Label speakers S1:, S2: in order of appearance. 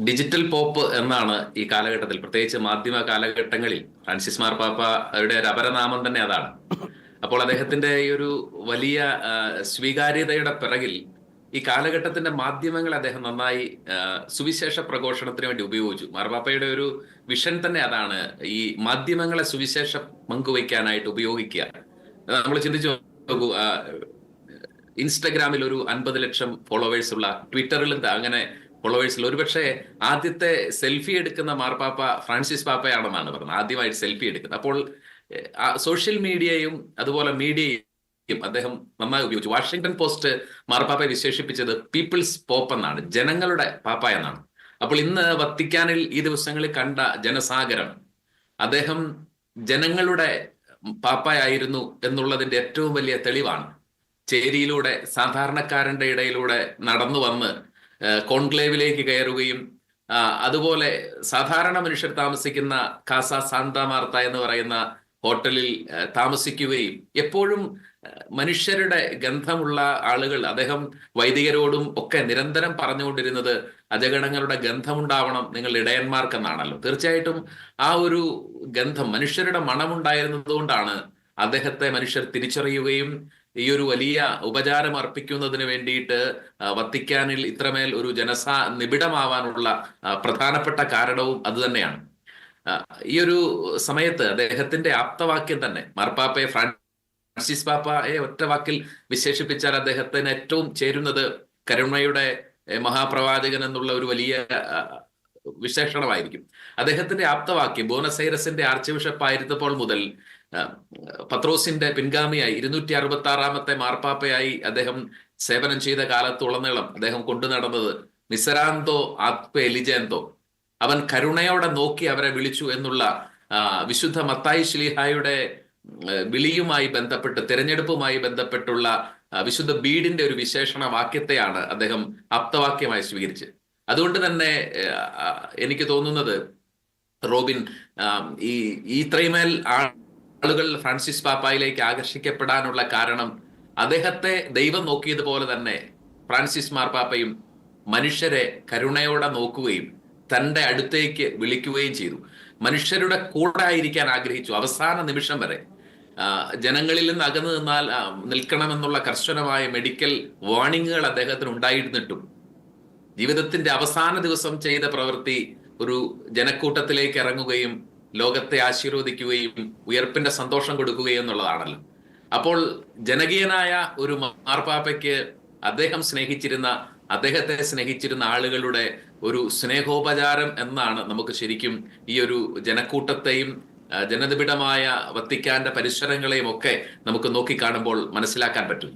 S1: Digital pop എന്നാണ് ഈ കാലഘട്ടത്തിൽ, പ്രത്യേകിച്ച് മാധ്യമ കാലഘട്ടങ്ങളിൽ ഫ്രാൻസിസ് മാർപ്പാപ്പയുടെ ഒരു അപരനാമം തന്നെ അതാണ്. അപ്പോൾ അദ്ദേഹത്തിന്റെ ഈ ഒരു വലിയ സ്വീകാര്യതയുടെ പിറകിൽ ഈ കാലഘട്ടത്തിന്റെ മാധ്യമങ്ങൾ അദ്ദേഹം നന്നായി സുവിശേഷ പ്രഘോഷണത്തിന് വേണ്ടി ഉപയോഗിച്ചു. മാർപ്പാപ്പയുടെ ഒരു വിഷൻ തന്നെ അതാണ്, ഈ മാധ്യമങ്ങളെ സുവിശേഷം പങ്കുവയ്ക്കാനായിട്ട് ഉപയോഗിക്കുക. നമ്മൾ ചിന്തിച്ചു നോക്കൂ, ഇൻസ്റ്റഗ്രാമിൽ ഒരു 50 ലക്ഷം ഫോളോവേഴ്സ് ഉള്ള, ട്വിറ്ററിലും അങ്ങനെ ഫോളോവേഴ്സിൽ ഒരുപക്ഷെ ആദ്യത്തെ സെൽഫി എടുക്കുന്ന മാർപ്പാപ്പ ഫ്രാൻസിസ് പാപ്പയാണെന്നാണ് പറയുന്നത്, ആദ്യമായിട്ട് സെൽഫി എടുക്കുന്നത്. അപ്പോൾ സോഷ്യൽ മീഡിയയും അതുപോലെ മീഡിയയും അദ്ദേഹം നന്നായി ഉപയോഗിച്ചു. വാഷിംഗ്ടൺ പോസ്റ്റ് മാർപ്പാപ്പയെ വിശേഷിപ്പിച്ചത് പീപ്പിൾസ് പോപ്പ് എന്നാണ്, ജനങ്ങളുടെ പാപ്പ എന്നാണ്. അപ്പോൾ ഇന്ന് വത്തിക്കാനിൽ ഈ ദിവസങ്ങളിൽ കണ്ട ജനസാഗരം അദ്ദേഹം ജനങ്ങളുടെ പാപ്പയായിരുന്നു എന്നുള്ളതിന്റെ ഏറ്റവും വലിയ തെളിവാണ്. ചേരിയിലൂടെ സാധാരണക്കാരന്റെ ഇടയിലൂടെ നടന്നു വന്ന് കോൺക്ലേവിലേക്ക് കയറുകയും അതുപോലെ സാധാരണ മനുഷ്യർ താമസിക്കുന്ന കാസ സാന്താ മാർത്ത എന്ന് പറയുന്ന ഹോട്ടലിൽ താമസിക്കുകയും എപ്പോഴും മനുഷ്യരുടെ ഗന്ധമുള്ള ആളുകൾ, അദ്ദേഹം വൈദികരോടും ഒക്കെ നിരന്തരം പറഞ്ഞുകൊണ്ടിരുന്നത് അജഗണങ്ങളുടെ ഗന്ധമുണ്ടാവണം നിങ്ങൾ ഇടയന്മാർക്കെന്നാണല്ലോ. തീർച്ചയായിട്ടും ആ ഒരു ഗന്ധം, മനുഷ്യരുടെ മണമുണ്ടായിരുന്നത് കൊണ്ടാണ് അദ്ദേഹത്തെ മനുഷ്യർ തിരിച്ചറിയുകയും ഈ ഒരു വലിയ ഉപചാരം അർപ്പിക്കുന്നതിന് വേണ്ടിയിട്ട് വത്തിക്കാനിൽ ഇത്രമേൽ ഒരു നിബിഡമാവാനുള്ള പ്രധാനപ്പെട്ട കാരണവും അതുതന്നെയാണ്. ഈ ഒരു സമയത്ത് അദ്ദേഹത്തിന്റെ ആപ്തവാക്യം തന്നെ, മാർപ്പാപ്പയെ ഫ്രാൻസിസ് പാപ്പയെ ഒറ്റ വാക്കിൽ വിശേഷിപ്പിച്ചാൽ അദ്ദേഹത്തിന് ഏറ്റവും ചേരുന്നത് കരുണയുടെ മഹാപ്രവാചകൻ എന്നുള്ള ഒരു വലിയ വിശേഷണമായിരിക്കും. അദ്ദേഹത്തിന്റെ ആപ്തവാക്യം ബോണസ് ഐറസിന്റെ ആർച്ച് ബിഷപ്പ് ആയിരുന്നപ്പോൾ മുതൽ പത്രോസിന്റെ പിൻഗാമിയായി 266-ാമത്തെ മാർപ്പാപ്പയായി അദ്ദേഹം സേവനം ചെയ്ത കാലത്തുടനീളം അദ്ദേഹം കൊണ്ടു നടന്നത് മിസരാന്തോ ആത്പെ എലിജാന്തോ, അവൻ കരുണയോടെ നോക്കി അവരെ വിളിച്ചു എന്നുള്ള വിശുദ്ധ മത്തായി ശ്ലീഹായുടെ വിളിയുമായി ബന്ധപ്പെട്ട്, തിരഞ്ഞെടുപ്പുമായി ബന്ധപ്പെട്ടുള്ള വിശുദ്ധ ബീഡിന്റെ ഒരു വിശേഷണ വാക്യത്തെയാണ് അദ്ദേഹം ആപ്തവാക്യമായി സ്വീകരിച്ചത്. അതുകൊണ്ട് തന്നെ എനിക്ക് തോന്നുന്നത് റോബിൻ, ഈ ഇത്രയുമേൽ ആളുകൾ ഫ്രാൻസിസ് പാപ്പായിലേക്ക് ആകർഷിക്കപ്പെടാനുള്ള കാരണം അദ്ദേഹത്തെ ദൈവം നോക്കിയതുപോലെ തന്നെ ഫ്രാൻസിസ് മാർപ്പാപ്പയും മനുഷ്യരെ കരുണയോടെ നോക്കുകയും തൻ്റെ അടുത്തേക്ക് വിളിക്കുകയും ചെയ്തു. മനുഷ്യരുടെ കൂടെ ആയിരിക്കാൻ ആഗ്രഹിച്ചു അവസാന നിമിഷം വരെ. ജനങ്ങളിൽ നിന്ന് അകന്നു നിൽക്കണമെന്നുള്ള കർശനമായ മെഡിക്കൽ വാർണിങ്ങുകൾ അദ്ദേഹത്തിന് ഉണ്ടായിരുന്നിട്ടും ജീവിതത്തിന്റെ അവസാന ദിവസം ചെയ്ത പ്രവൃത്തി ഒരു ജനക്കൂട്ടത്തിലേക്ക് ഇറങ്ങുകയും ലോകത്തെ ആശീർവദിക്കുകയും ഉയർപ്പിന്റെ സന്തോഷം കൊടുക്കുകയും എന്നുള്ളതാണല്ലോ. അപ്പോൾ ജനകീയനായ ഒരു മാർപ്പാപ്പയ്ക്ക് അദ്ദേഹത്തെ സ്നേഹിച്ചിരുന്ന ആളുകളുടെ ഒരു സ്നേഹോപചാരം എന്നാണ് നമുക്ക് ശരിക്കും ഈ ഒരു ജനക്കൂട്ടത്തെയും ജനനിബിഡമായ വത്തിക്കാന്റെ പരിസരങ്ങളെയും ഒക്കെ നമുക്ക് നോക്കിക്കാണുമ്പോൾ മനസ്സിലാക്കാൻ പറ്റും.